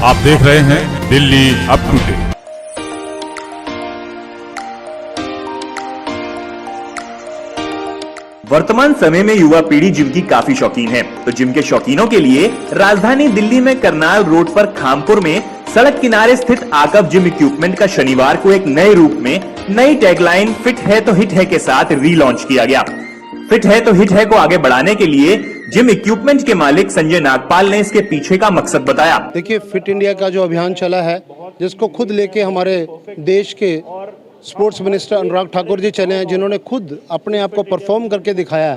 आप देख रहे हैं दिल्ली अप टू डेट। वर्तमान समय में युवा पीढ़ी जिम की काफी शौकीन है, तो जिम के शौकीनों के लिए राजधानी दिल्ली में करनाल रोड पर खामपुर में सड़क किनारे स्थित आकव जिम इक्विपमेंट का शनिवार को एक नए रूप में नई टैगलाइन फिट है तो हिट है के साथ रीलॉन्च किया गया। फिट है तो हिट है को आगे बढ़ाने के लिए जिम इक्विपमेंट के मालिक संजय नागपाल ने इसके पीछे का मकसद बताया। देखिए, फिट इंडिया का जो अभियान चला है, जिसको खुद लेके हमारे देश के स्पोर्ट्स मिनिस्टर अनुराग ठाकुर जी चले हैं, जिन्होंने खुद अपने आप को परफॉर्म करके दिखाया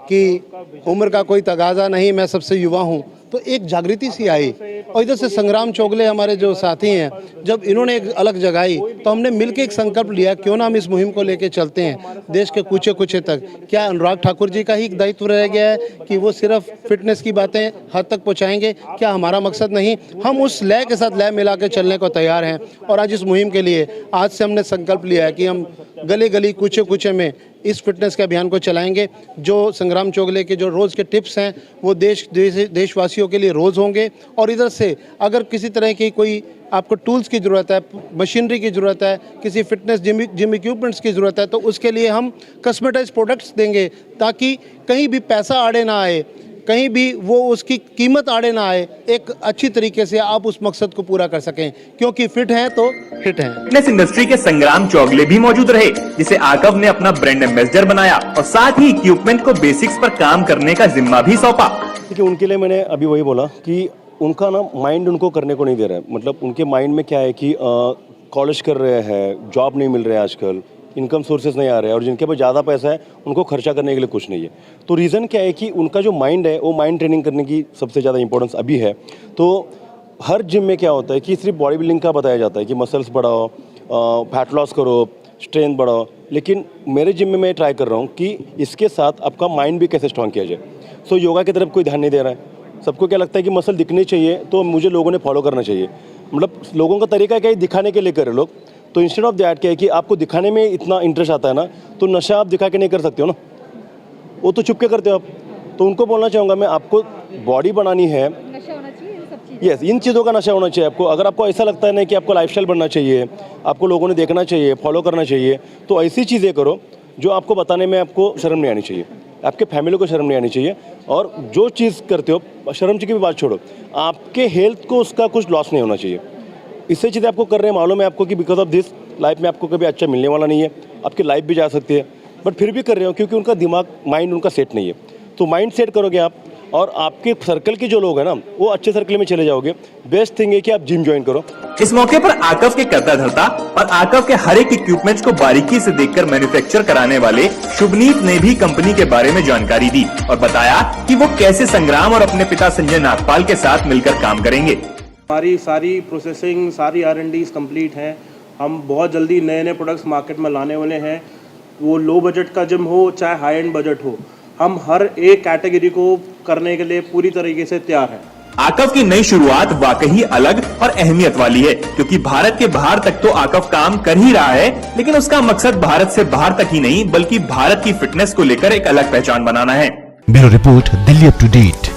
कि उम्र का कोई तगाजा नहीं, मैं सबसे युवा हूं, तो एक जागृति सी आई। और इधर से संग्राम चोगले हमारे जो साथी हैं, जब इन्होंने एक अलग जगाई तो हमने मिलकर एक संकल्प लिया, क्यों ना हम इस मुहिम को लेकर चलते हैं देश के कूचे कूचे तक। क्या अनुराग ठाकुर जी का ही दायित्व रह गया है कि वो सिर्फ फिटनेस की बातें हद तक पहुंचाएंगे? क्या हमारा मकसद नहीं? हम उस लय के साथ लय मिला के चलने को तैयार हैं। और आज इस मुहिम के लिए आज से हमने संकल्प लिया है कि हम गली गली कूचे कूचे में इस फिटनेस के अभियान को चलाएंगे। जो संग्राम चोगले के जो रोज़ के टिप्स हैं वो देशवासियों के लिए रोज़ होंगे। और इधर से अगर किसी तरह की कोई आपको टूल्स की ज़रूरत है, मशीनरी की ज़रूरत है, किसी फिटनेस जिम इक्विपमेंट्स की ज़रूरत है, तो उसके लिए हम कस्टमाइज्ड प्रोडक्ट्स देंगे, ताकि कहीं भी पैसा आड़े ना आए, कहीं भी वो उसकी कीमत आड़े ना आए, एक अच्छी तरीके से आप उस मकसद को पूरा कर सकें, क्योंकि फिट हैं तो हिट हैं। फिटनेस इंडस्ट्री के संग्राम चौगले भी मौजूद रहे, जिसे आकव ने अपना ब्रांड एम्बेसडर बनाया और साथ ही इक्विपमेंट को बेसिक्स पर काम करने का जिम्मा भी सौंपा। देखिए, उनके लिए मैंने अभी वही बोला कि उनका ना माइंड उनको करने को नहीं दे रहा है। मतलब उनके माइंड में क्या है कि कॉलेज कर रहे हैं, जॉब नहीं मिल रहा है आजकल, इनकम सोर्सेज नहीं आ रहे हैं, और जिनके पास ज़्यादा पैसा है उनको खर्चा करने के लिए कुछ नहीं है। तो रीज़न क्या है कि उनका जो माइंड है वो माइंड ट्रेनिंग करने की सबसे ज़्यादा इंपॉर्टेंस अभी है। तो हर जिम में क्या होता है कि सिर्फ बॉडी बिल्डिंग का बताया जाता है कि मसल्स बढ़ाओ, फैट लॉस करो, स्ट्रेंथ बढ़ाओ, लेकिन मेरे जिम में मैं ट्राई कर रहा हूँ कि इसके साथ आपका माइंड भी कैसे स्ट्रॉन्ग किया जाए। सो योगा की तरफ कोई ध्यान नहीं दे रहा है। सबको क्या लगता है कि मसल दिखनी चाहिए, तो मुझे लोगों ने फॉलो करना चाहिए। मतलब लोगों का तरीका क्या है, दिखाने के लिए करे लोग। तो इंस्टेड ऑफ दैट क्या है कि आपको दिखाने में इतना इंटरेस्ट आता है ना, तो नशा आप दिखा के नहीं कर सकते हो ना, वो तो चुप के करते हो आप। तो उनको बोलना चाहूँगा मैं, आपको बॉडी बनानी है, यस, इन चीज़ों का नशा होना चाहिए आपको। अगर आपको ऐसा लगता है ना कि आपको लाइफस्टाइल बनना चाहिए, आपको लोगों ने देखना चाहिए, फॉलो करना चाहिए, तो ऐसी चीज़ें करो जो आपको बताने में आपको शर्म नहीं आनी चाहिए, आपके फैमिली को शर्म नहीं आनी चाहिए। और जो चीज़ करते हो, शर्म की भी बात छोड़ो, आपके हेल्थ को उसका कुछ लॉस नहीं होना चाहिए। इससे चीज़ें आपको कर रहे हैं, मालूम है आपको कि बिकॉज ऑफ दिस लाइफ में आपको कभी अच्छा मिलने वाला नहीं है, आपकी लाइफ भी जा सकती है, बट फिर भी कर रहे हो क्योंकि उनका दिमाग, माइंड उनका सेट नहीं है। तो माइंड सेट करोगे आप, और आपके सर्कल के जो लोग हैं ना, वो अच्छे सर्कल में चले जाओगे। बेस्ट थिंग है कि आप जिम ज्वाइन करो। इस मौके पर आकव के करता धरता और आकव के हर एक इक्विपमेंट्स को बारीकी से देखकर मैन्युफैक्चर कराने वाले शुभनीत ने भी कंपनी के बारे में जानकारी दी और बताया कि वो कैसे संग्राम और अपने पिता संजय नागपाल के साथ मिलकर काम करेंगे। हमारी सारी प्रोसेसिंग, सारी R&Ds कंप्लीट हैं। हम बहुत जल्दी नए नए प्रोडक्ट्स मार्केट में लाने वाले हैं। वो लो बजट का जिम हो चाहे हाई एंड बजट हो, हम हर एक कैटेगरी को करने के लिए पूरी तरीके से तैयार हैं। आकव की नई शुरुआत वाकई अलग और अहमियत वाली है, क्योंकि भारत के बाहर तक तो आकव काम कर ही रहा है, लेकिन उसका मकसद भारत से बाहर तक ही नहीं बल्कि भारत की फिटनेस को लेकर एक अलग पहचान बनाना है। Bureau report, Delhi up to date.